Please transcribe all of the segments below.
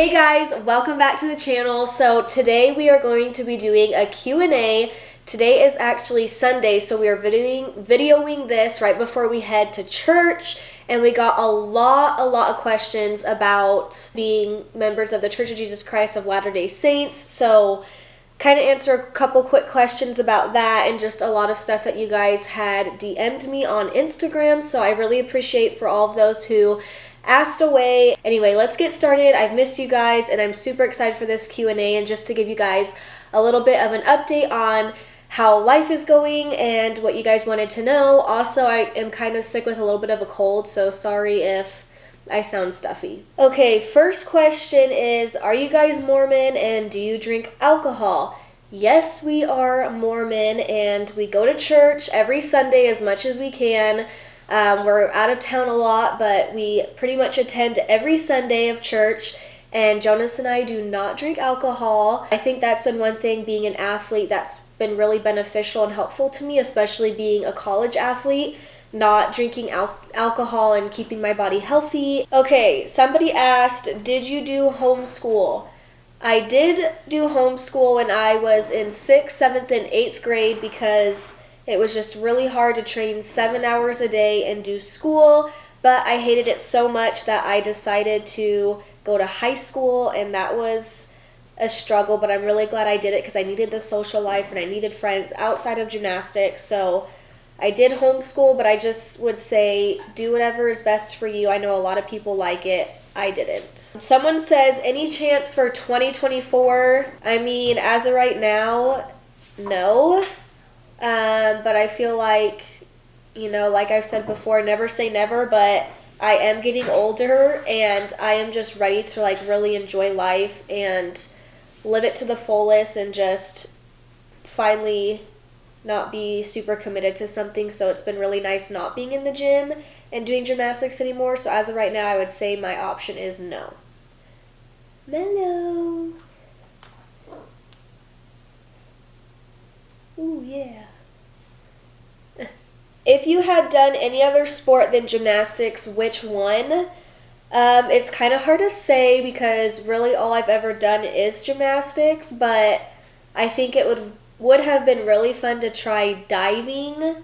Hey guys, welcome back to the channel. So today we are going to be doing a Q&A. Today is actually Sunday, so we are videoing this right before we head to church, and we got a lot of questions about being members of the Church of Jesus Christ of Latter-day Saints. So kind of answer a couple quick questions about that and just a lot of stuff that you guys had DM'd me on Instagram. So I really appreciate for all of those who asked away. Anyway, let's get started. I've missed you guys and I'm super excited for this Q&A and just to give you guys a little bit of an update on how life is going and what you guys wanted to know. Also, I am kind of sick with a little bit of a cold, so sorry if I sound stuffy. Okay, first question is, are you guys Mormon and do you drink alcohol? Yes, we are Mormon and we go to church every Sunday as much as we can. We're out of town a lot, but we pretty much attend every Sunday of church, and Jonas and I do not drink alcohol. I think that's been one thing, being an athlete, that's been really beneficial and helpful to me, especially being a college athlete, not drinking alcohol and keeping my body healthy. Okay, somebody asked, did you do homeschool? I did do homeschool when I was in 6th, 7th, and 8th grade because it was just really hard to train 7 hours a day and do school, but I hated it so much that I decided to go to high school, and that was a struggle, but I'm really glad I did it because I needed the social life and I needed friends outside of gymnastics. So I did homeschool, but I just would say do whatever is best for you. I know a lot of people like it. I didn't. Someone says, any chance for 2024? I mean, as of right now, no. But I feel like, you know, like I've said before, never say never, but I am getting older and I am just ready to like really enjoy life and live it to the fullest and just finally not be super committed to something. So it's been really nice not being in the gym and doing gymnastics anymore. So as of right now, I would say my option is no. Mellow. Ooh, yeah. If you had done any other sport than gymnastics, which one? It's kind of hard to say because really all I've ever done is gymnastics, but I think it would have been really fun to try diving.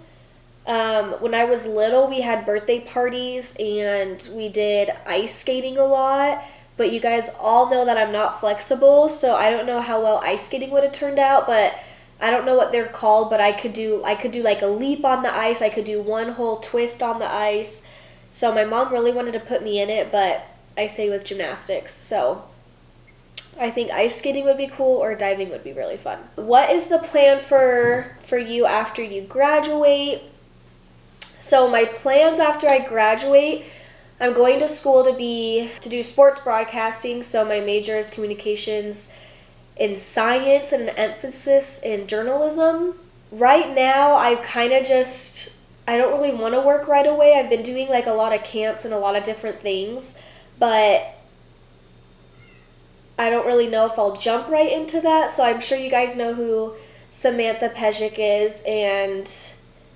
When I was little, we had birthday parties and we did ice skating a lot, but you guys all know that I'm not flexible, so I don't know how well ice skating would have turned out, but I don't know what they're called, but I could do like a leap on the ice. I could do one whole twist on the ice. So my mom really wanted to put me in it, but I say with gymnastics. So I think ice skating would be cool or diving would be really fun. What is the plan for you after you graduate? So my plans after I graduate, I'm going to school to do sports broadcasting. So my major is communications in science and an emphasis in journalism. Right now, I don't really want to work right away. I've been doing like a lot of camps and a lot of different things, but I don't really know if I'll jump right into that. So I'm sure you guys know who Samantha Pejic is, and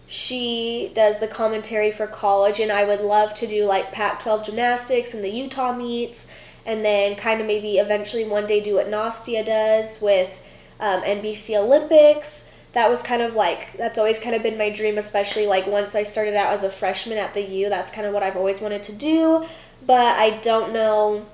she does the commentary for college, and I would love to do like Pac-12 gymnastics and the Utah meets, and then kind of maybe eventually one day do what Nastia does with NBC Olympics. That was kind of like, that's always kind of been my dream, especially like once I started out as a freshman at the U. That's kind of what I've always wanted to do, but I don't know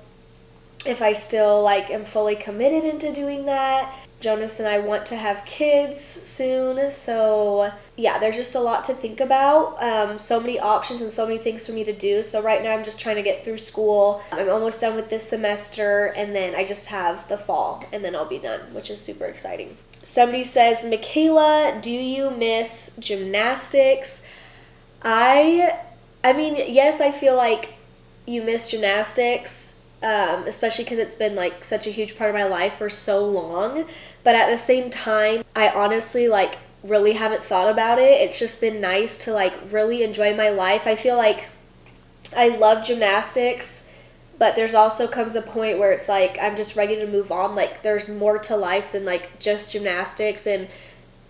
if I still like am fully committed into doing that. Jonas and I want to have kids soon, so yeah, there's just a lot to think about. So many options and so many things for me to do. So right now I'm just trying to get through school. I'm almost done with this semester, and then I just have the fall, and then I'll be done, which is super exciting. Somebody says, Michaela, do you miss gymnastics? I mean, yes, I feel like you miss gymnastics, especially because it's been like such a huge part of my life for so long. But at the same time, I honestly like really haven't thought about it. It's just been nice to like really enjoy my life. I feel like I love gymnastics, but there's also comes a point where it's like I'm just ready to move on. Like there's more to life than like just gymnastics and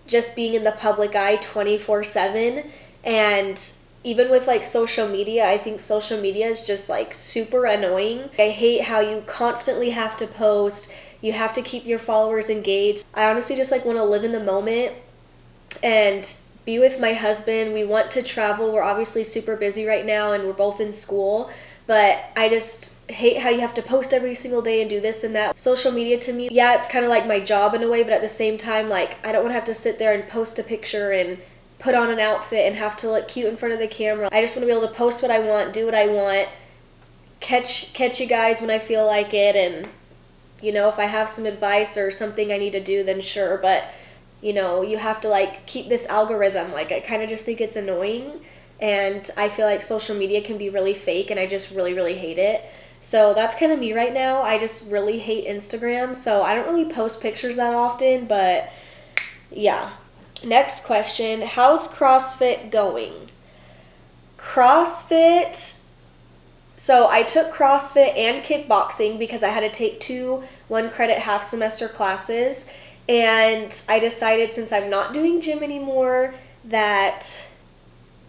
just being in the public eye 24/7. And even with like social media, I think social media is just like super annoying. I hate how you constantly have to post, you have to keep your followers engaged. I honestly just like want to live in the moment and be with my husband. We want to travel. We're obviously super busy right now and we're both in school, but I just hate how you have to post every single day and do this and that. Social media to me, yeah, it's kind of like my job in a way, but at the same time, like I don't want to have to sit there and post a picture and put on an outfit and have to look cute in front of the camera. I just want to be able to post what I want, do what I want, catch you guys when I feel like it, and you know, if I have some advice or something I need to do, then sure, but you know, you have to like keep this algorithm. Like I kind of just think it's annoying, and I feel like social media can be really fake, and I just really hate it. So that's kind of me right now. I just really hate Instagram, so I don't really post pictures that often, but yeah. Next question, how's CrossFit going? CrossFit, so I took CrossFit and kickboxing because I had to take 2 1-credit half semester classes, and I decided since I'm not doing gym anymore that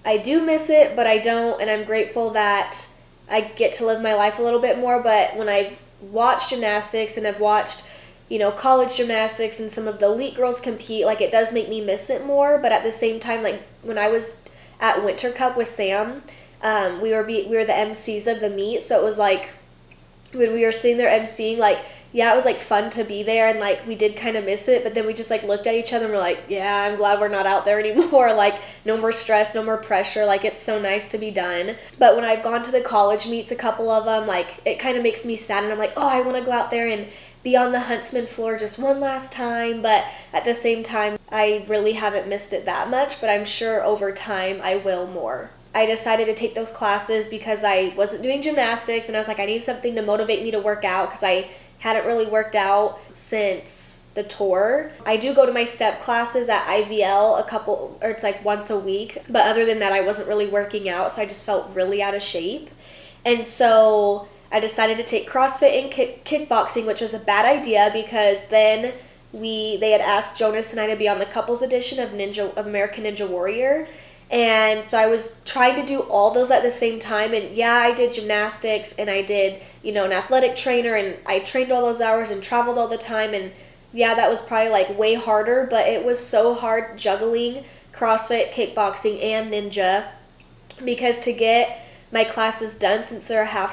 I do miss it, but I don't, and I'm grateful that I get to live my life a little bit more. But when I've watched gymnastics and I've watched, you know, college gymnastics and some of the elite girls compete, like it does make me miss it more. But at the same time, like when I was at Winter Cup with Sam, we were the MCs of the meet, so it was like when we were sitting there MCing, like yeah, it was like fun to be there, and like we did kind of miss it, but then we just like looked at each other and we're like, yeah, I'm glad we're not out there anymore. Like no more stress, no more pressure, like it's so nice to be done. But when I've gone to the college meets, a couple of them, like it kind of makes me sad, and I'm like, oh, I want to go out there and be on the Huntsman floor just one last time. But at the same time, I really haven't missed it that much, but I'm sure over time I will more. I decided to take those classes because I wasn't doing gymnastics, and I was like, I need something to motivate me to work out because I hadn't really worked out since the tour. I do go to my step classes at IVL it's like once a week, but other than that, I wasn't really working out, so I just felt really out of shape. And so I decided to take CrossFit and kickboxing, which was a bad idea because then they had asked Jonas and I to be on the couples edition of American Ninja Warrior. And so I was trying to do all those at the same time, and yeah, I did gymnastics and I did, you know, an athletic trainer, and I trained all those hours and traveled all the time, and yeah, that was probably like way harder, but it was so hard juggling CrossFit, kickboxing, and ninja, because to get my classes done, since they're a half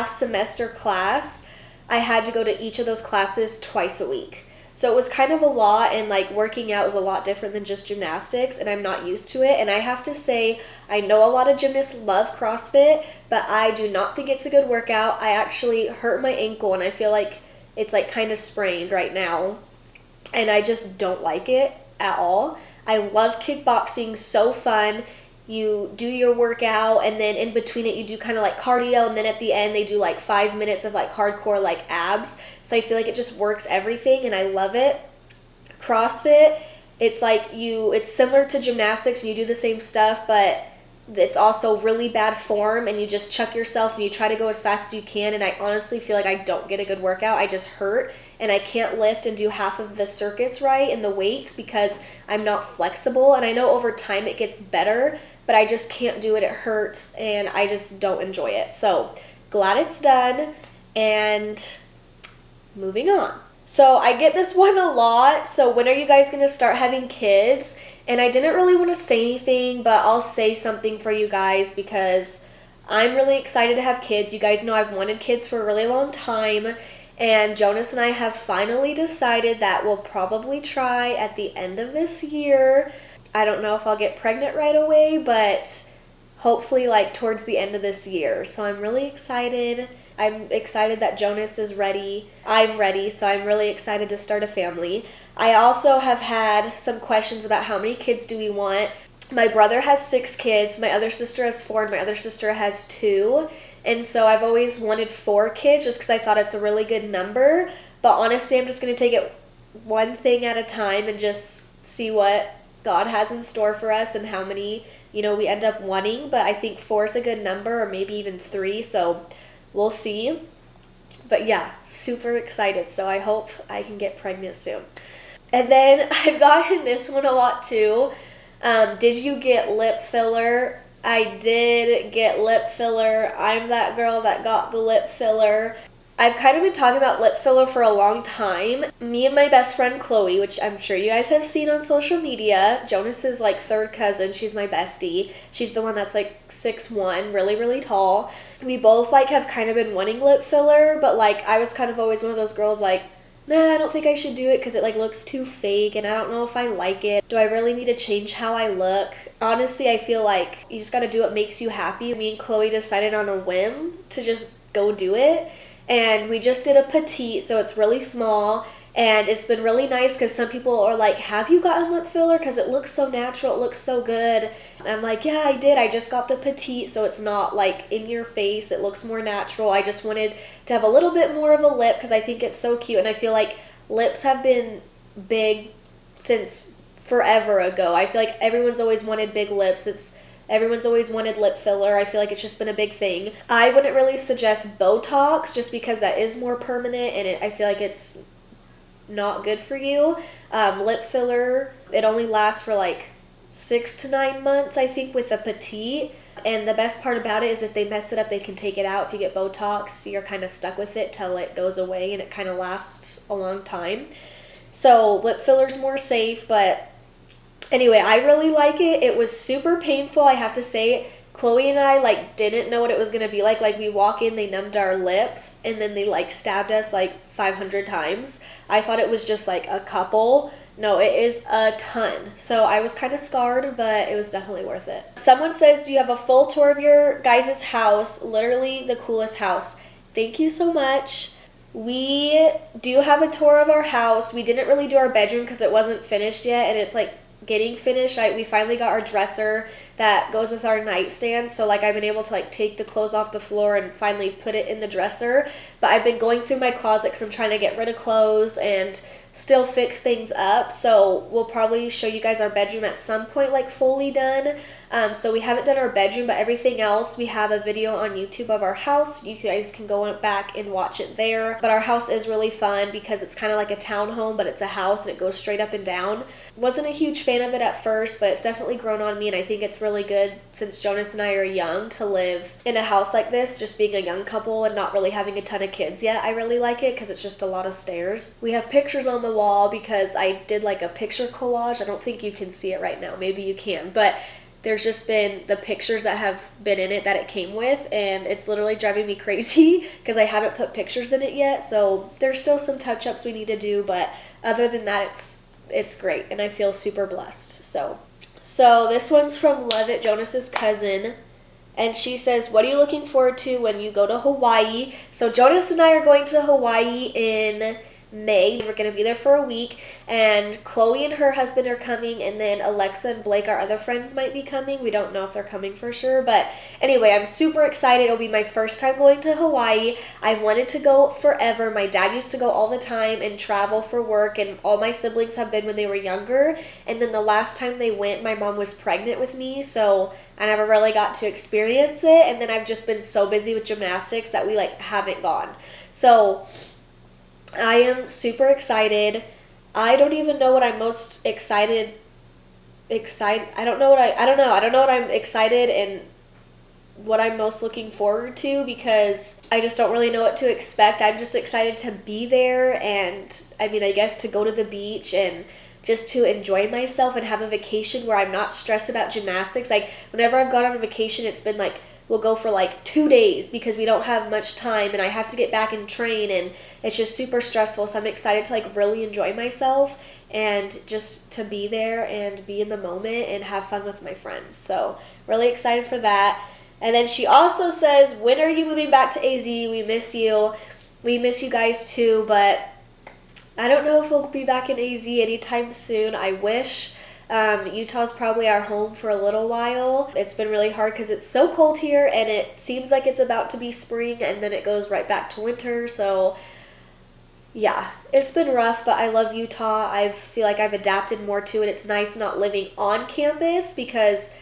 semester class, I had to go to each of those classes twice a week. So it was kind of a lot, and like working out is a lot different than just gymnastics, and I'm not used to it. And I have to say, I know a lot of gymnasts love CrossFit, but I do not think it's a good workout. I actually hurt my ankle, and I feel like it's like kind of sprained right now, and I just don't like it at all. I love kickboxing, so fun. You do your workout, and then in between it you do kind of like cardio, and then at the end they do like 5 minutes of like hardcore like abs. So I feel like it just works everything, and I love it. CrossFit, it's like it's similar to gymnastics, and you do the same stuff, but it's also really bad form, and you just chuck yourself and you try to go as fast as you can, and I honestly feel like I don't get a good workout. I just hurt, and I can't lift and do half of the circuits right in the weights because I'm not flexible. And I know over time it gets better, but I just can't do it. It hurts, and I just don't enjoy it. So glad it's done, and moving on. So I get this one a lot. So when are you guys going to start having kids? And I didn't really want to say anything, but I'll say something for you guys because I'm really excited to have kids. You guys know I've wanted kids for a really long time, and Jonas and I have finally decided that we'll probably try at the end of this year. I don't know if I'll get pregnant right away, but hopefully like towards the end of this year. So I'm really excited. I'm excited that Jonas is ready. I'm ready, so I'm really excited to start a family. I also have had some questions about how many kids do we want. My brother has 6 kids, my other sister has 4, and my other sister has 2. And so I've always wanted 4 kids just because I thought it's a really good number. But honestly, I'm just going to take it one thing at a time and just see what God has in store for us and how many, we end up wanting. But I think 4 is a good number, or maybe even 3, so we'll see. But yeah, super excited. So I hope I can get pregnant soon. And then I've gotten this one a lot too. Did you get lip filler? I did get lip filler. I'm that girl that got the lip filler. I've kind of been talking about lip filler for a long time. Me and my best friend Chloe, which I'm sure you guys have seen on social media, Jonas's like third cousin, she's my bestie. She's the one that's like 6'1", really, really tall. We both like have kind of been wanting lip filler, but like I was kind of always one of those girls like, nah, I don't think I should do it because it like looks too fake and I don't know if I like it. Do I really need to change how I look? Honestly, I feel like you just gotta do what makes you happy. Me and Chloe decided on a whim to just go do it. And we just did a petite, so it's really small, and it's been really nice because some people are like, have you gotten lip filler? Because it looks so natural, it looks so good. And I'm like, yeah, I did. I just got the petite, so it's not like in your face. It looks more natural. I just wanted to have a little bit more of a lip because I think it's so cute, and I feel like lips have been big since forever ago. I feel like everyone's always wanted big lips. Everyone's always wanted lip filler. I feel like it's just been a big thing. I wouldn't really suggest Botox just because that is more permanent and I feel like it's not good for you. Lip filler, it only lasts for like 6 to 9 months, I think, with a petite. And the best part about it is if they mess it up, they can take it out. If you get Botox, you're kind of stuck with it till it goes away and it kind of lasts a long time. So lip filler's more safe, but anyway, I really like it. It was super painful, I have to say. Chloe and I, like, didn't know what it was going to be like. Like, we walk in, they numbed our lips, and then they, like, stabbed us, like, 500 times. I thought it was just, like, a couple. No, it is a ton. So I was kind of scarred, but it was definitely worth it. Someone says, do you have a full tour of your guys' house? Literally the coolest house. Thank you so much. We do have a tour of our house. We didn't really do our bedroom because it wasn't finished yet, and it's, like, getting finished. We finally got our dresser that goes with our nightstand, so like I've been able to like take the clothes off the floor and finally put it in the dresser. But I've been going through my closet because I'm trying to get rid of clothes and still fix things up, so we'll probably show you guys our bedroom at some point, like fully done. So we haven't done our bedroom, but everything else, we have a video on YouTube of our house. You guys can go back and watch it there. But our house is really fun because it's kind of like a townhome, but it's a house and it goes straight up and down. Wasn't a huge fan of it at first, but it's definitely grown on me, and I think it's really good since Jonas and I are young to live in a house like this, just being a young couple and not really having a ton of kids yet. I really like it because it's just a lot of stairs. We have pictures on the wall because I did like a picture collage. I don't think you can see it right now. Maybe you can, but there's just been the pictures that have been in it that it came with, and it's literally driving me crazy because I haven't put pictures in it yet. So there's still some touch-ups we need to do, but other than that, it's great, and I feel super blessed. So this one's from Levitt, Jonas's cousin, and she says, what are you looking forward to when you go to Hawaii? So Jonas and I are going to Hawaii in May. We're going to be there for a week, and Chloe and her husband are coming, and then Alexa and Blake, our other friends, might be coming. We don't know if they're coming for sure, but anyway, I'm super excited. It'll be my first time going to Hawaii. I've wanted to go forever. My dad used to go all the time and travel for work, and all my siblings have been when they were younger, and then the last time they went, my mom was pregnant with me, so I never really got to experience it, and then I've just been so busy with gymnastics that we like haven't gone. So I am super excited. I don't even know what I'm most excited. I don't know what I'm excited and what I'm most looking forward to because I just don't really know what to expect. I'm just excited to be there, and I mean, I guess to go to the beach and just to enjoy myself and have a vacation where I'm not stressed about gymnastics. Like, whenever I've gone on a vacation, it's been like, we'll go for like 2 days because we don't have much time and I have to get back and train, and it's just super stressful. So I'm excited to like really enjoy myself and just to be there and be in the moment and have fun with my friends. So really excited for that. And then she also says, when are you moving back to AZ? We miss you. We miss you guys too, but I don't know if we'll be back in AZ anytime soon. I wish. Utah's probably our home for a little while. It's been really hard because it's so cold here, and it seems like it's about to be spring, and then it goes right back to winter. So yeah, it's been rough, but I love Utah. I feel like I've adapted more to it. It's nice not living on campus because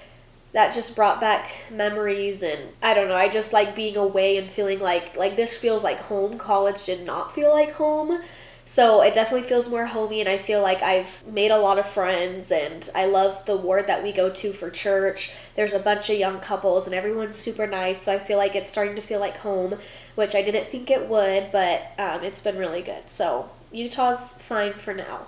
that just brought back memories, and I don't know, I just like being away and feeling like this feels like home. College did not feel like home. So it definitely feels more homey, and I feel like I've made a lot of friends, and I love the ward that we go to for church. There's a bunch of young couples and everyone's super nice, so I feel like it's starting to feel like home, which I didn't think it would, but it's been really good. So Utah's fine for now.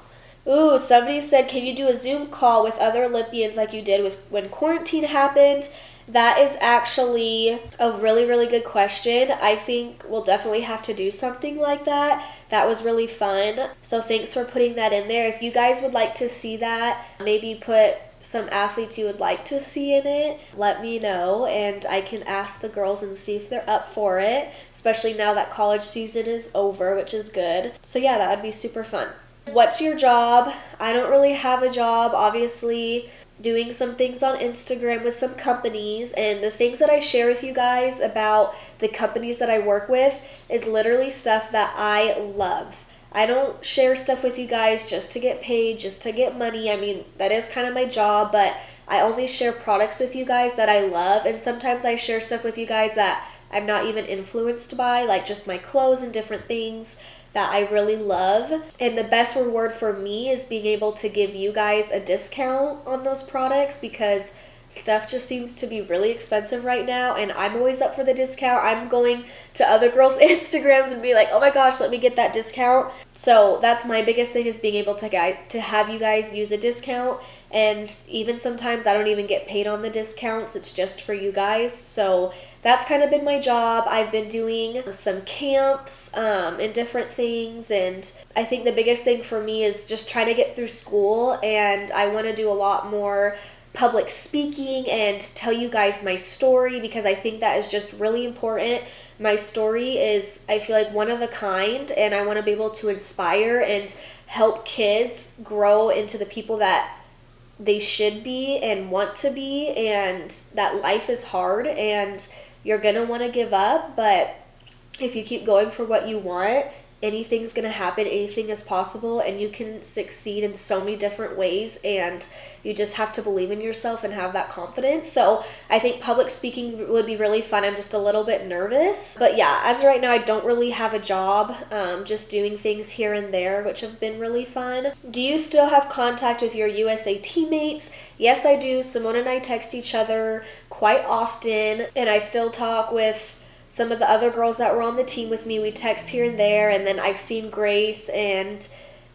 Ooh, somebody said, can you do a Zoom call with other Olympians like you did when quarantine happened? That is actually a really, really good question. I think we'll definitely have to do something like that. That was really fun. So thanks for putting that in there. If you guys would like to see that, maybe put some athletes you would like to see in it, let me know, and I can ask the girls and see if they're up for it, especially now that college season is over, which is good. So yeah, that would be super fun. What's your job? I don't really have a job, obviously. Doing some things on Instagram with some companies, and the things that I share with you guys about the companies that I work with is literally stuff that I love. I don't share stuff with you guys just to get paid, just to get money. I mean, that is kind of my job, but I only share products with you guys that I love, and sometimes I share stuff with you guys that I'm not even influenced by, like just my clothes and different things that I really love. And the best reward for me is being able to give you guys a discount on those products, because stuff just seems to be really expensive right now, and I'm always up for the discount. I'm going to other girls' Instagrams and be like, oh my gosh, let me get that discount. So that's my biggest thing, is being able to have you guys use a discount. And even sometimes I don't even get paid on the discounts, it's just for you guys. So that's kind of been my job. I've been doing some camps and different things, and I think the biggest thing for me is just trying to get through school, and I want to do a lot more public speaking and tell you guys my story, because I think that is just really important. My story is, I feel like, one of a kind, and I want to be able to inspire and help kids grow into the people that they should be and want to be, and that life is hard and you're gonna want to give up, but if you keep going for what you want, anything's gonna happen, anything is possible, and you can succeed in so many different ways, and you just have to believe in yourself and have that confidence. So I think public speaking would be really fun. I'm just a little bit nervous, but yeah, as of right now, I don't really have a job, just doing things here and there, which have been really fun. Do you still have contact with your USA teammates? Yes, I do. Simone and I text each other quite often, and I still talk with some of the other girls that were on the team with me. We text here and there, and then I've seen Grace and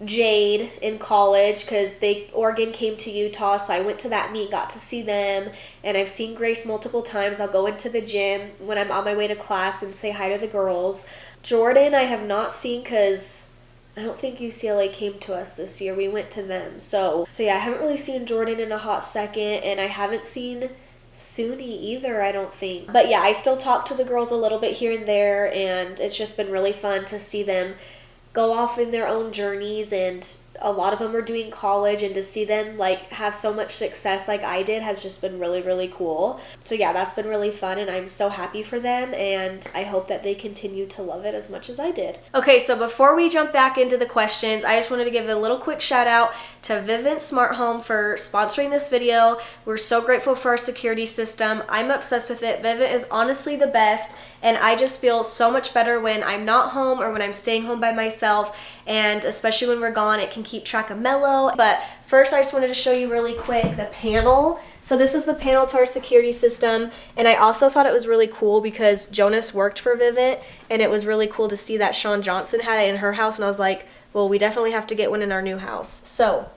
Jade in college, because Oregon came to Utah, so I went to that meet, got to see them, and I've seen Grace multiple times. I'll go into the gym when I'm on my way to class and say hi to the girls. Jordan I have not seen, because I don't think UCLA came to us this year. We went to them. So yeah, I haven't really seen Jordan in a hot second, and I haven't seen Suni either, I don't think. But yeah, I still talk to the girls a little bit here and there, and it's just been really fun to see them go off in their own journeys, and a lot of them are doing college, and to see them like have so much success like I did has just been really, really cool. So yeah, that's been really fun, and I'm so happy for them, and I hope that they continue to love it as much as I did. Okay, so before we jump back into the questions, I just wanted to give a little quick shout out to Vivint Smart Home for sponsoring this video. We're so grateful for our security system. I'm obsessed with it. Vivint is honestly the best, and I just feel so much better when I'm not home or when I'm staying home by myself, and especially when we're gone, it can keep track of Mello. But first, I just wanted to show you really quick the panel. So this is the panel to our security system, and I also thought it was really cool because Jonas worked for Vivint, and it was really cool to see that Sean Johnson had it in her house, and I was like, well, we definitely have to get one in our new house. So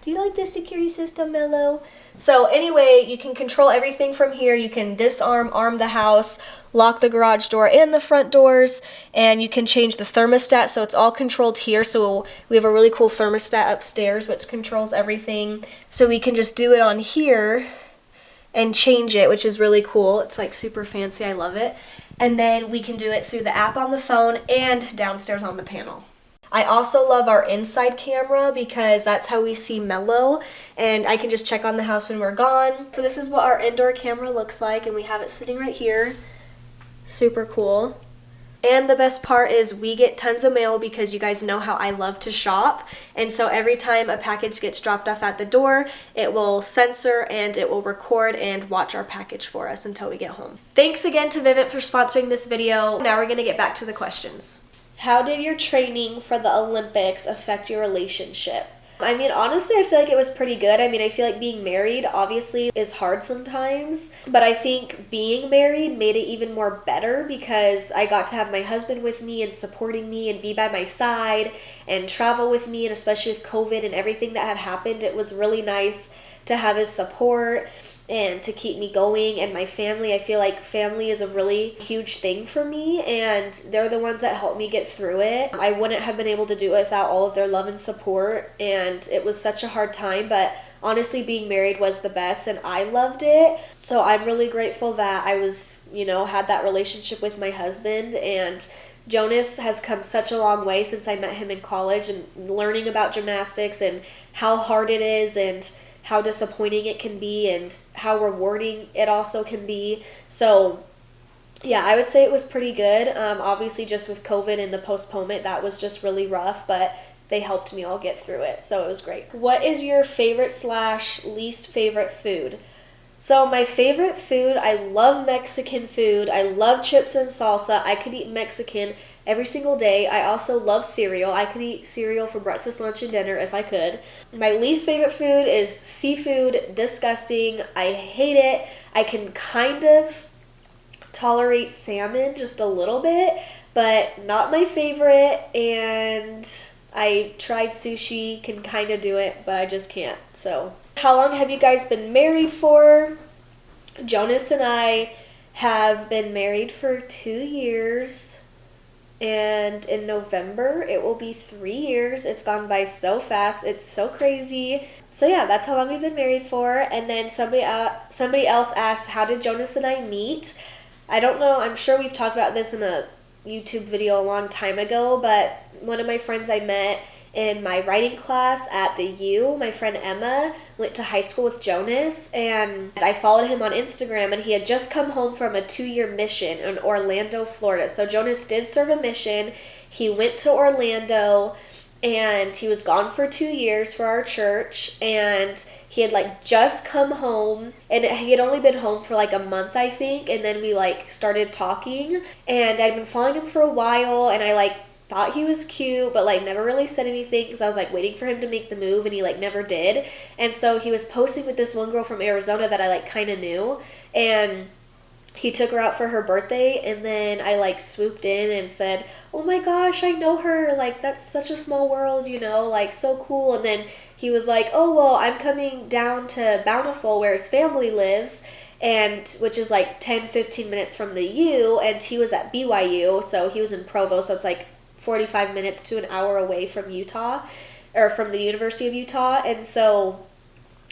do you like this security system, Mello? So anyway, you can control everything from here. You can arm the house, lock the garage door and the front doors, and you can change the thermostat, so it's all controlled here. So we have a really cool thermostat upstairs which controls everything. So we can just do it on here and change it, which is really cool. It's like super fancy, I love it. And then we can do it through the app on the phone and downstairs on the panel. I also love our inside camera because that's how we see Mello, and I can just check on the house when we're gone. So this is what our indoor camera looks like, and we have it sitting right here. Super cool. And the best part is we get tons of mail because you guys know how I love to shop. And so every time a package gets dropped off at the door, it will censor and it will record and watch our package for us until we get home. Thanks again to Vivint for sponsoring this video. Now we're going to get back to the questions. How did your training for the Olympics affect your relationship? I mean, honestly, I feel like it was pretty good. I mean, I feel like being married obviously is hard sometimes, but I think being married made it even more better because I got to have my husband with me and supporting me and be by my side and travel with me, and especially with COVID and everything that had happened, it was really nice to have his support and to keep me going. And my family, I feel like family is a really huge thing for me, and they're the ones that helped me get through it. I wouldn't have been able to do it without all of their love and support, and it was such a hard time, but honestly being married was the best and I loved it. So I'm really grateful that I was, had that relationship with my husband. And Jonas has come such a long way since I met him in college, and learning about gymnastics and how hard it is and how disappointing it can be and how rewarding it also can be. So yeah, I would say it was pretty good. Obviously just with COVID and the postponement, that was just really rough, but they helped me all get through it, so it was great. What is your favorite/least favorite food? So my favorite food, I love Mexican food. I love chips and salsa. I could eat Mexican every single day. I also love cereal. I could eat cereal for breakfast, lunch, and dinner if I could. My least favorite food is seafood. Disgusting. I hate it. I can kind of tolerate salmon just a little bit, but not my favorite. And I tried sushi, can kind of do it, but I just can't. So how long have you guys been married for? Jonas and I have been married for 2 years, and in November it will be 3 years. It's gone by so fast. It's so crazy. So yeah, that's how long we've been married for. And then somebody else asked, how did Jonas and I meet? I don't know. I'm sure we've talked about this in a YouTube video a long time ago, but one of my friends I met in my writing class at the U, my friend Emma, went to high school with Jonas, and I followed him on Instagram, and he had just come home from a 2-year mission in Orlando, Florida. So Jonas did serve a mission. He went to Orlando, and he was gone for 2 years for our church, and he had just come home, and he had only been home for a month, I think, and then we started talking, and I'd been following him for a while, and I thought he was cute, but never really said anything because I was waiting for him to make the move, and he never did. And so he was posting with this one girl from Arizona that I kind of knew, and he took her out for her birthday, and then I swooped in and said, oh my gosh, I know her, that's such a small world, so cool. And then he was oh well, I'm coming down to Bountiful where his family lives, and which is 10-15 minutes from the U, and he was at BYU, so he was in Provo, so it's 45 minutes to an hour away from Utah, or from the University of Utah. And so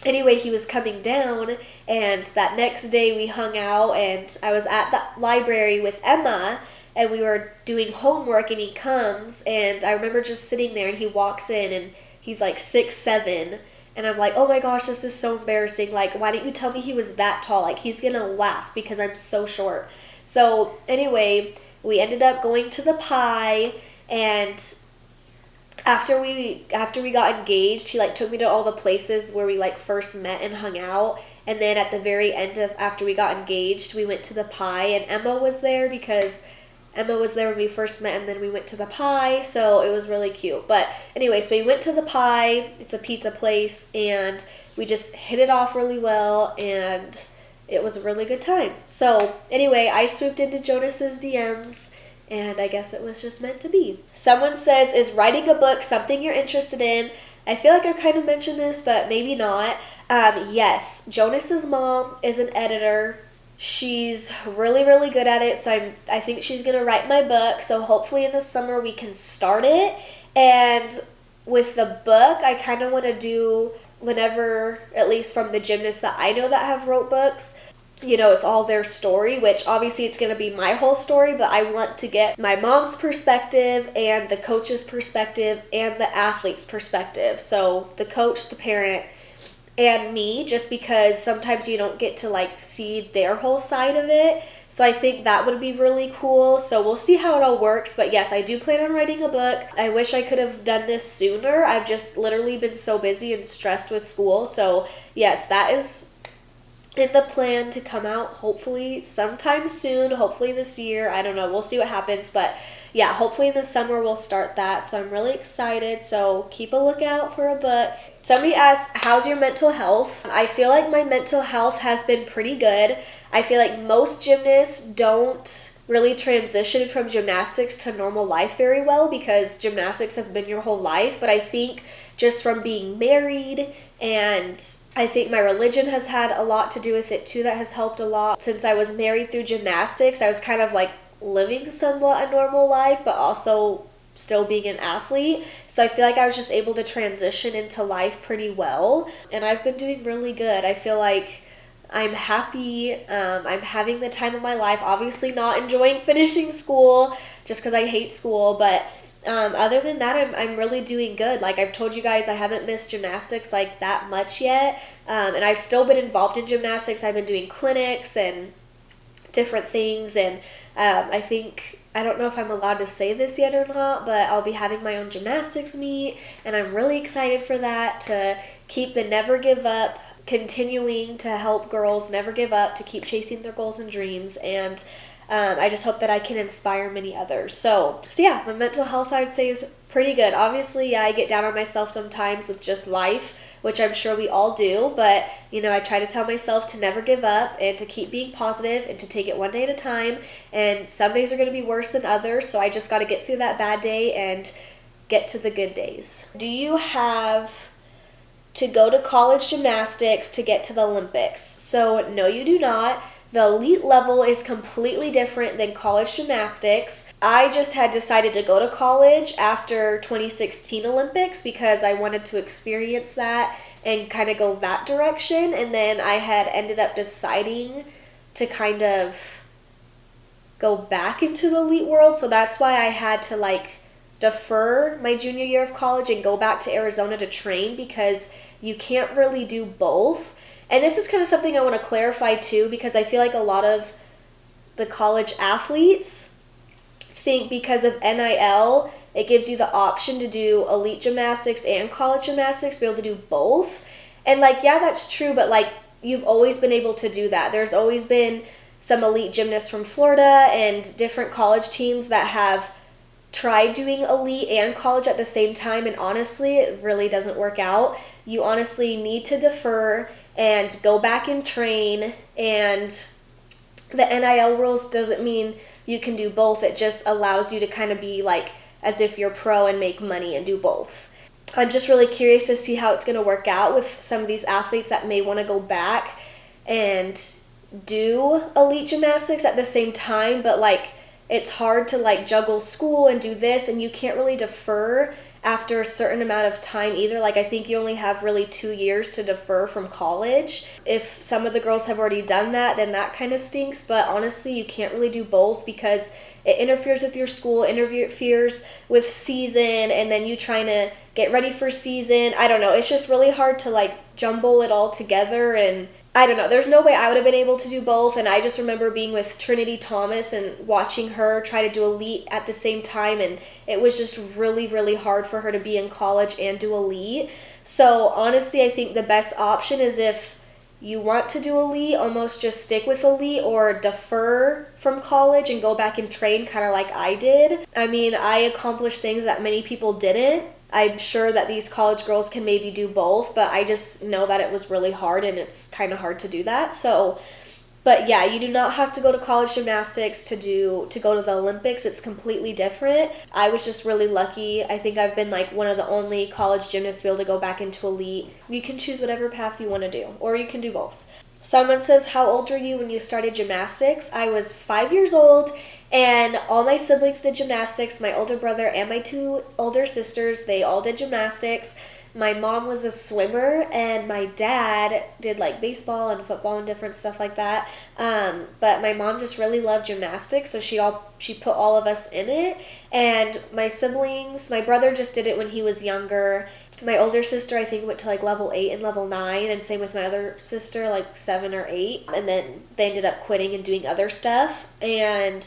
anyway, he was coming down, and that next day we hung out, and I was at the library with Emma, and we were doing homework, and he comes, and I remember just sitting there, and he walks in, and he's 6'7", and I'm oh my gosh, this is so embarrassing, why didn't you tell me he was that tall? He's gonna laugh because I'm so short. So anyway, we ended up going to the pie, and after we got engaged, he took me to all the places where we first met and hung out. And then at the very end of after we got engaged, we went to the pie, and Emma was there because Emma was there when we first met, and then we went to the pie, so it was really cute. But anyway, so we went to the pie. It's a pizza place, and we just hit it off really well, and it was a really good time. So anyway, I swooped into Jonas's DMs, and I guess it was just meant to be. Someone says, is writing a book something you're interested in? I feel like I've kind of mentioned this, but maybe not. Yes, Jonas's mom is an editor. She's really, really good at it, so I think she's going to write my book, so hopefully in the summer we can start it. And with the book, I kind of want to do whenever, at least from the gymnasts that I know that have wrote books, it's all their story, which obviously it's going to be my whole story, but I want to get my mom's perspective and the coach's perspective and the athlete's perspective. So the coach, the parent, and me, just because sometimes you don't get to see their whole side of it. So I think that would be really cool. So we'll see how it all works. But yes, I do plan on writing a book. I wish I could have done this sooner. I've just literally been so busy and stressed with school. So yes, that is in the plan to come out hopefully sometime soon, hopefully this year. I don't know. We'll see what happens. But yeah, hopefully in the summer we'll start that. So I'm really excited. So keep a lookout for a book. Somebody asked, how's your mental health? I feel like my mental health has been pretty good. I feel like most gymnasts don't really transition from gymnastics to normal life very well because gymnastics has been your whole life. But I think just from being married, and I think my religion has had a lot to do with it too. That has helped a lot. Since I was married through gymnastics, I was kind of like living somewhat a normal life, but also still being an athlete. So I feel like I was just able to transition into life pretty well. And I've been doing really good. I feel like I'm happy. I'm having the time of my life. Obviously not enjoying finishing school just because I hate school, but other than that, I'm really doing good. Like I've told you guys, I haven't missed gymnastics like that much yet. And I've still been involved in gymnastics. I've been doing clinics and different things. And I don't know if I'm allowed to say this yet or not, but I'll be having my own gymnastics meet. And I'm really excited for that, to keep the never give up, continuing to help girls never give up, to keep chasing their goals and dreams. And I just hope that I can inspire many others. So yeah, my mental health I would say is pretty good. Obviously, I get down on myself sometimes with just life, which I'm sure we all do. But, I try to tell myself to never give up and to keep being positive and to take it one day at a time. And some days are going to be worse than others. So I just got to get through that bad day and get to the good days. Do you have to go to college gymnastics to get to the Olympics? So no, you do not. The elite level is completely different than college gymnastics. I just had decided to go to college after 2016 Olympics because I wanted to experience that and kind of go that direction. And then I had ended up deciding to kind of go back into the elite world. So that's why I had to defer my junior year of college and go back to Arizona to train, because you can't really do both. And this is kind of something I want to clarify too, because I feel like a lot of the college athletes think because of NIL, it gives you the option to do elite gymnastics and college gymnastics, be able to do both. And yeah, that's true, but you've always been able to do that. There's always been some elite gymnasts from Florida and different college teams that have tried doing elite and college at the same time, and honestly, it really doesn't work out. You honestly need to defer and go back and train, and the NIL rules doesn't mean you can do both. It just allows you to kind of be as if you're pro and make money and do both. I'm just really curious to see how it's going to work out with some of these athletes that may want to go back and do elite gymnastics at the same time, but it's hard to juggle school and do this, and you can't really defer after a certain amount of time either. I think you only have really 2 years to defer from college. If some of the girls have already done that, then that kind of stinks. But honestly, you can't really do both because it interferes with your school, interferes with season, and then you trying to get ready for season. I don't know. It's just really hard to jumble it all together, and I don't know. There's no way I would have been able to do both. And I just remember being with Trinity Thomas and watching her try to do elite at the same time. And it was just really, really hard for her to be in college and do elite. So honestly, I think the best option is, if you want to do elite, almost just stick with elite or defer from college and go back and train kind of like I did. I mean, I accomplished things that many people didn't. I'm sure that these college girls can maybe do both, but I just know that it was really hard, and it's kind of hard to do that. So, but yeah, you do not have to go to college gymnastics to go to the Olympics. It's completely different. I was just really lucky. I think I've been one of the only college gymnasts to be able to go back into elite. You can choose whatever path you want to do, or you can do both. Someone says, how old were you when you started gymnastics? I was 5 years old, and all my siblings did gymnastics. My older brother and my 2 older sisters, they all did gymnastics. My mom was a swimmer, and my dad did baseball and football and different stuff like that. But my mom just really loved gymnastics, so she put all of us in it. And my siblings, my brother just did it when he was younger. My older sister, I think, went to level 8 and level 9, and same with my other sister, 7 or 8. And then they ended up quitting and doing other stuff. And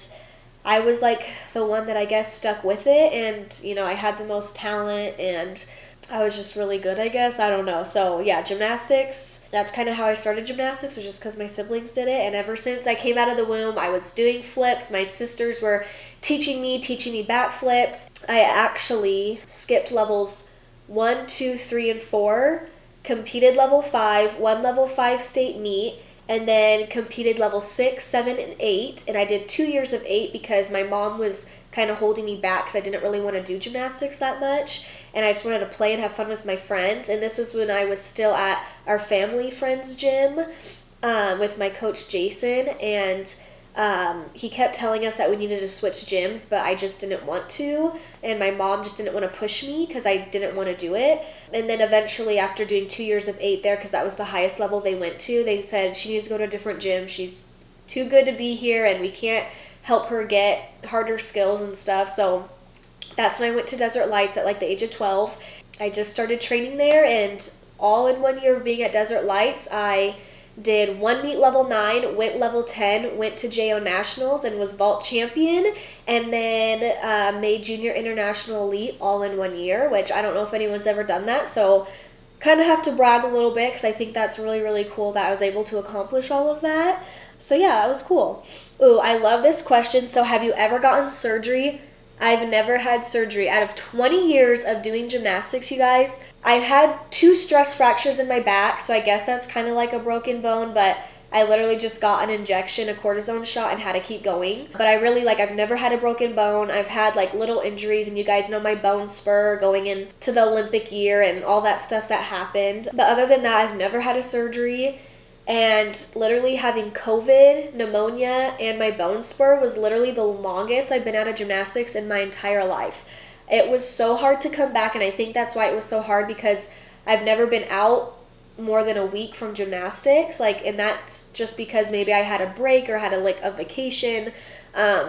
I was the one that I guess stuck with it, and I had the most talent, and I was just really good, I guess. I don't know. So yeah, gymnastics, that's kind of how I started gymnastics, was just because my siblings did it. And ever since I came out of the womb, I was doing flips. My sisters were teaching me backflips. I actually skipped levels 1, 2, 3, and 4, competed level 5, won level 5 state meet, and then competed level 6, 7, and 8. And I did 2 years of 8 because my mom was kind of holding me back because I didn't really want to do gymnastics that much. And I just wanted to play and have fun with my friends. And this was when I was still at our family friend's gym with my coach, Jason. And he kept telling us that we needed to switch gyms, but I just didn't want to. And my mom just didn't want to push me because I didn't want to do it. And then eventually, after doing 2 years of 8 there, because that was the highest level they went to, they said she needs to go to a different gym. She's too good to be here, and we can't help her get harder skills and stuff. So that's when I went to Desert Lights at like the age of 12. I just started training there, and all in 1 year of being at Desert Lights, I did 1 meet level 9, went level 10, went to JO Nationals and was vault champion, and then made junior international elite all in 1 year, which I don't know if anyone's ever done that. So kind of have to brag a little bit because I think that's really, really cool that I was able to accomplish all of that. So yeah, that was cool. Ooh, I love this question. So have you ever gotten surgery? I've never had surgery. Out of 20 years of doing gymnastics, you guys, I've had 2 stress fractures in my back, so I guess that's kind of like a broken bone, but I literally just got an injection, a cortisone shot, and had to keep going. But I've never had a broken bone. I've had like little injuries, and you guys know my bone spur going into the Olympic year and all that stuff that happened. But other than that, I've never had a surgery. And literally having COVID, pneumonia, and my bone spur was literally the longest I've been out of gymnastics in my entire life. It was so hard to come back, and I think that's why it was so hard, because I've never been out more than a week from gymnastics, and that's just because maybe I had a break or had a vacation.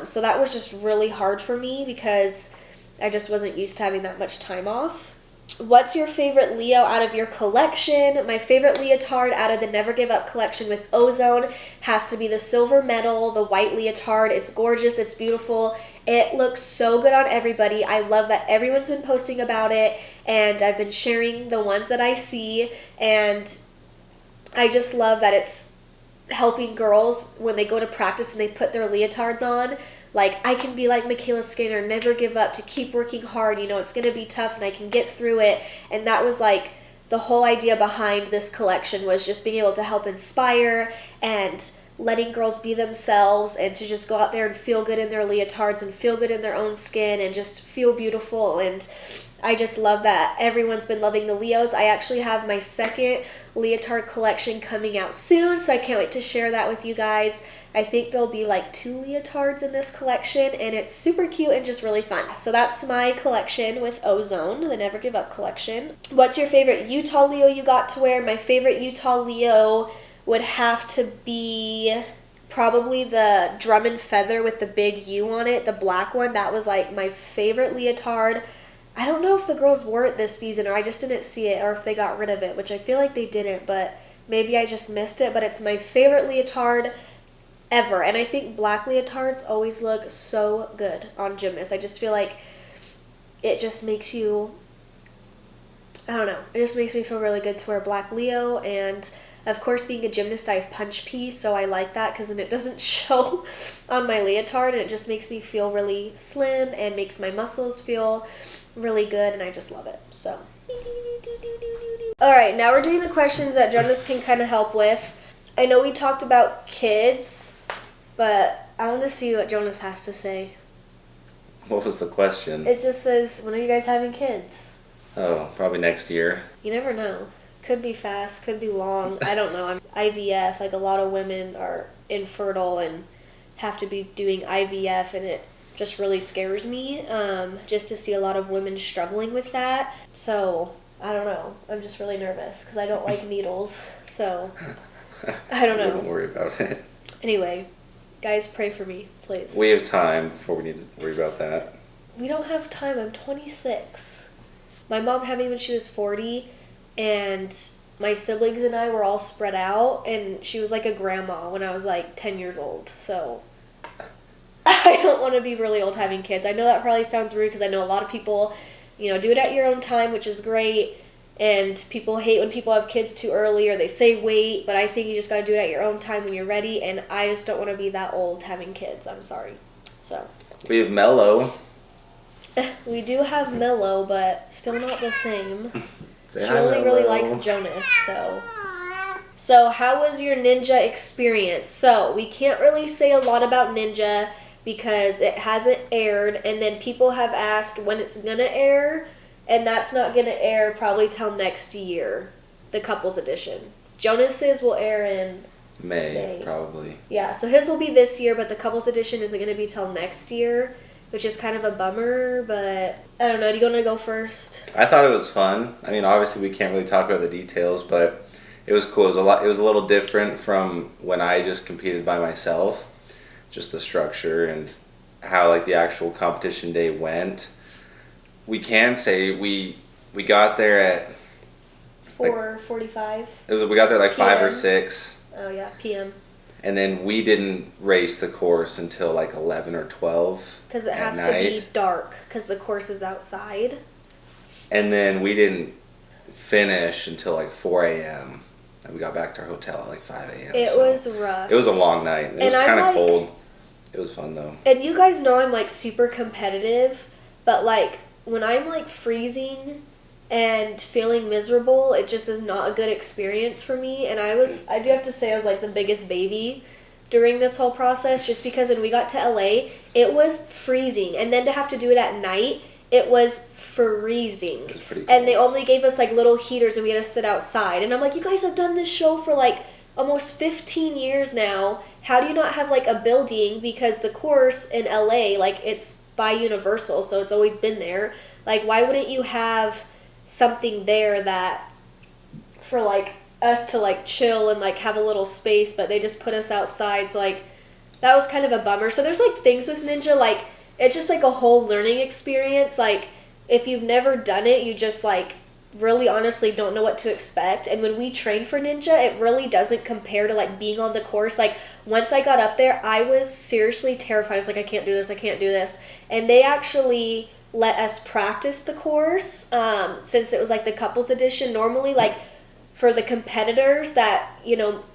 So that was just really hard for me because I just wasn't used to having that much time off. What's your favorite Leo out of your collection? My favorite leotard out of the Never Give Up collection with Ozone has to be the silver medal, the white leotard. It's gorgeous. It's beautiful. It looks so good on everybody. I love that everyone's been posting about it, and I've been sharing the ones that I see, and I just love that it's helping girls when they go to practice and they put their leotards on. I can be like Michaela Skinner, never give up, to keep working hard. It's going to be tough and I can get through it. And that was the whole idea behind this collection, was just being able to help inspire and letting girls be themselves and to just go out there and feel good in their leotards and feel good in their own skin and just feel beautiful. And I just love that everyone's been loving the Leos. I actually have my second leotard collection coming out soon, so I can't wait to share that with you guys. I think there'll be 2 leotards in this collection, and it's super cute and just really fun. So that's my collection with Ozone, the Never Give Up collection. What's your favorite Utah Leo you got to wear? My favorite Utah Leo would have to be probably the Drum and Feather with the big U on it, the black one. That was my favorite leotard. I don't know if the girls wore it this season, or I just didn't see it, or if they got rid of it, which I feel like they didn't, but maybe I just missed it. But it's my favorite leotard ever, and I think black leotards always look so good on gymnasts. I just feel like it just makes you, I don't know, it just makes me feel really good to wear black Leo. And of course, being a gymnast, I have punch P, so I like that because then it doesn't show on my leotard, and it just makes me feel really slim and makes my muscles feel really good, and I just love it. So alright, now we're doing the questions that Jonas can kind of help with. I know we talked about kids, but I want to see what Jonas has to say. What was the question? It just says, when are you guys having kids? Oh, probably next year. You never know. Could be fast, could be long. I don't know. IVF, a lot of women are infertile and have to be doing IVF, and it just really scares me, just to see a lot of women struggling with that. So, I don't know. I'm just really nervous because I don't like needles. So, I don't know. Don't worry about it. Anyway, guys, pray for me, please. We have time before we need to worry about that. We don't have time. I'm 26. My mom had me when she was 40, and my siblings and I were all spread out, and she was like a grandma when I was 10 years old. So I don't want to be really old having kids. I know that probably sounds rude because I know a lot of people do it at your own time, which is great. And people hate when people have kids too early or they say wait, but I think you just got to do it at your own time when you're ready. And I just don't want to be that old having kids. I'm sorry. So We have Mello. we do have Mello, but still not the same. Say She hi, only really Mello. likes Jonas, So how was your ninja experience? So we can't really say a lot about ninja because it hasn't aired, and then people have asked when it's gonna air, and that's not gonna air probably till next year, the couples edition. Jonas's will air in May, probably. Yeah, so his will be this year, but the couples edition isn't gonna be till next year, which is kind of a bummer, but I don't know. Do you want to go first? I thought it was fun. I mean, obviously we can't really talk about the details, but it was cool. It was a little different from when I just competed by myself. Just the structure and how like the actual competition day went. We can say we got there at 4:45. We got there like 5 or PM. 6. Oh yeah, PM. And then we didn't race the course until like 11 or 12. Because it has to be dark because the course is outside. And then we didn't finish until like 4 a.m. And we got back to our hotel at like 5 a.m. It was rough. It was a long night. It was kind of cold. It was fun though. And you guys know I'm like super competitive, but like when I'm like freezing and feeling miserable, it just is not a good experience for me. And I do have to say I was like the biggest baby during this whole process, just because when we got to LA, it was freezing. And then to have to do it at night, it was freezing. It was pretty cold. And they only gave us like little heaters and we had to sit outside. And I'm like, you guys have done this show for like almost 15 years now. How do you not have like a building? Because the course in LA, like it's by Universal, so it's always been there. Like, why wouldn't you have something there that for like us to like chill and like have a little space, but they just put us outside. So like that was kind of a bummer. So there's like things with ninja, like it's just like a whole learning experience. Like if you've never done it, you just like really honestly don't know what to expect. And when we train for ninja, it really doesn't compare to like being on the course. Like once I got up there, I was seriously terrified. I was like, I can't do this. And they actually let us practice the course since it was like the couples edition. Normally, like for the competitors that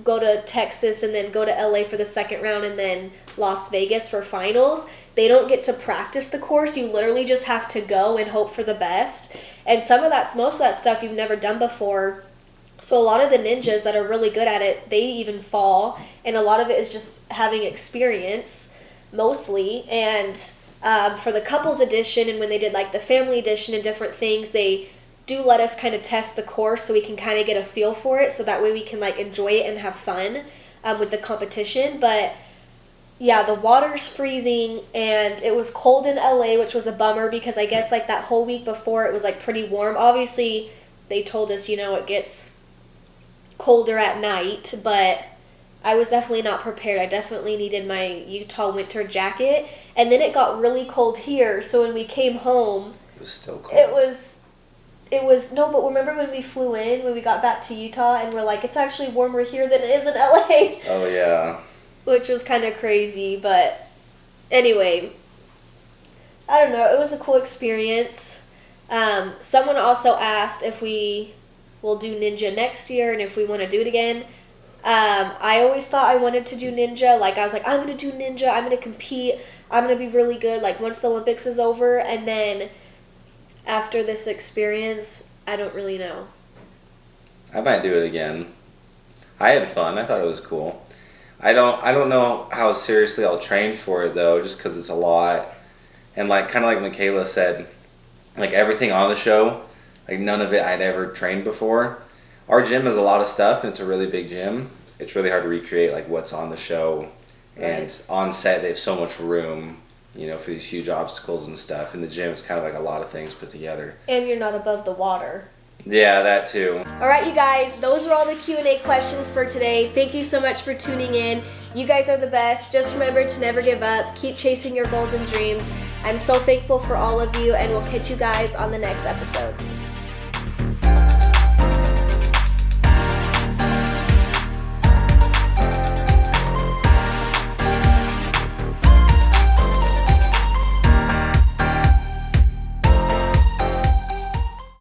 go to Texas and then go to LA for the second round and then Las Vegas for finals, they don't get to practice the course. You literally just have to go and hope for the best. And most of that stuff you've never done before. So a lot of the ninjas that are really good at it, they even fall, and a lot of it is just having experience mostly. And for the couples edition and when they did like the family edition and different things, they do let us kind of test the course so we can kind of get a feel for it, so that way we can like enjoy it and have fun with the competition. But yeah, the water's freezing and it was cold in LA, which was a bummer because I guess like that whole week before it was like pretty warm. Obviously they told us it gets colder at night, but I was definitely not prepared. I definitely needed my Utah winter jacket, and then it got really cold here, so when we came home It was still cold. It was no, but remember when we flew in, when we got back to Utah, and we're like, it's actually warmer here than it is in LA. Oh, yeah. Which was kind of crazy, but anyway, I don't know. It was a cool experience. Someone also asked if we will do ninja next year and if we want to do it again. I always thought I wanted to do ninja. Like, I was like, I'm going to do ninja. I'm going to compete. I'm going to be really good, like, once the Olympics is over. And then after this experience, I don't really know. I might do it again. I had fun. I thought it was cool. I don't know how seriously I'll train for it though, just because it's a lot. And like kind of like Michaela said, like everything on the show, like none of it I'd ever trained before. Our gym has a lot of stuff and it's a really big gym. It's really hard to recreate like what's on the show. And Right. On set they have so much room, for these huge obstacles and stuff. In the gym it's kind of like a lot of things put together. And you're not above the water. Yeah, that too. All right, you guys, those are all the Q&A questions for today. Thank you so much for tuning in. You guys are the best. Just remember to never give up. Keep chasing your goals and dreams. I'm so thankful for all of you, and we'll catch you guys on the next episode.